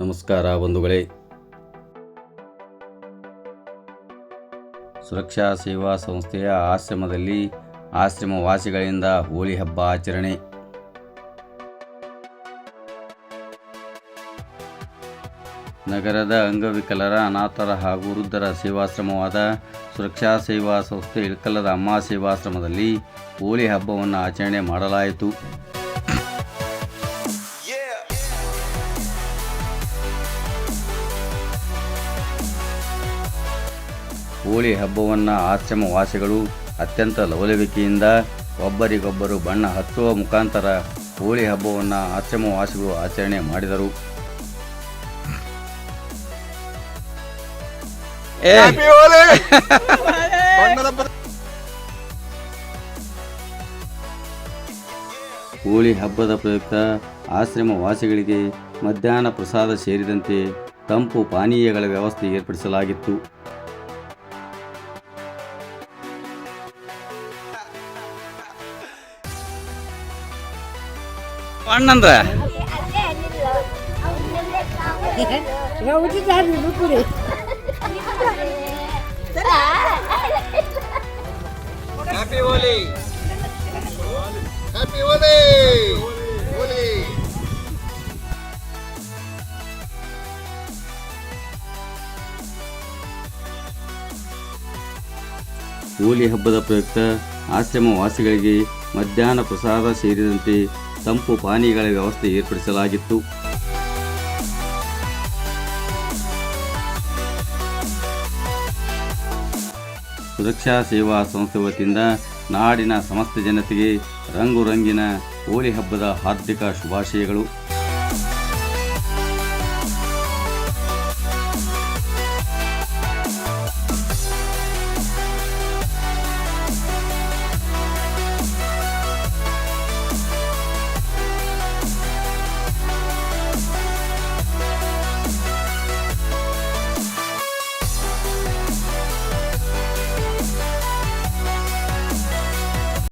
ನಮಸ್ಕಾರ ಬಂಧುಗಳೇ. ಸುರಕ್ಷಾ ಸೇವಾ ಸಂಸ್ಥೆಯ ಆಶ್ರಮದಲ್ಲಿ ಆಶ್ರಮವಾಸಿಗಳಿಂದ ಹೋಳಿ ಹಬ್ಬ ಆಚರಣೆ. ನಗರದ ಅಂಗವಿಕಲರ, ಅನಾಥರ ಹಾಗೂ ವೃದ್ಧರ ಸೇವಾಶ್ರಮವಾದ ಸುರಕ್ಷಾ ಸೇವಾ ಸಂಸ್ಥೆ ಇಳಕಲ್ಲದ ಅಮ್ಮ ಸೇವಾಶ್ರಮದಲ್ಲಿ ಹೋಳಿ ಹಬ್ಬವನ್ನು ಆಚರಣೆ ಮಾಡಲಾಯಿತು. ಹೋಳಿ ಹಬ್ಬವನ್ನು ಆಶ್ರಮವಾಸಿಗಳು ಅತ್ಯಂತ ಲವಲವಿಕೆಯಿಂದ ಒಬ್ಬರಿಗೊಬ್ಬರು ಬಣ್ಣ ಹಚ್ಚುವ ಮುಖಾಂತರ ಹೋಳಿ ಹಬ್ಬವನ್ನು ಆಶ್ರಮವಾಸಿಗಳು ಆಚರಣೆ ಮಾಡಿದರು. ಹೋಳಿ ಹಬ್ಬದ ಪ್ರಯುಕ್ತ ಆಶ್ರಮವಾಸಿಗಳಿಗೆ ಮಧ್ಯಾಹ್ನ ಪ್ರಸಾದ ಸೇರಿದಂತೆ ತಂಪು ಪಾನೀಯಗಳ ವ್ಯವಸ್ಥೆ ಏರ್ಪಡಿಸಲಾಗಿತ್ತು. ಅಣ್ಣಂದ್ರ ಹ್ಯಾಪಿ ಹೋಲಿ, ಹ್ಯಾಪಿ ಹೋಲಿ, ಹೋಲಿ. ಹೋಳಿ ಹಬ್ಬದ ಪ್ರಯುಕ್ತ ಆಶ್ರಮವಾಸಿಗಳಿಗೆ ಮಧ್ಯಾಹ್ನ ಪ್ರಸಾದ ಸೇರಿದಂತೆ ತಂಪು ಪಾನೀಯಗಳ ವ್ಯವಸ್ಥೆ ಏರ್ಪಡಿಸಲಾಗಿತ್ತು. ಸುರಕ್ಷಾ ಸೇವಾ ಸಂಸ್ಥೆ ವತಿಯಿಂದ ನಾಡಿನ ಸಮಸ್ತ ಜನತೆಗೆ ರಂಗು ರಂಗಿನ ಹೋಳಿ ಹಬ್ಬದ ಹಾರ್ದಿಕ ಶುಭಾಶಯಗಳು.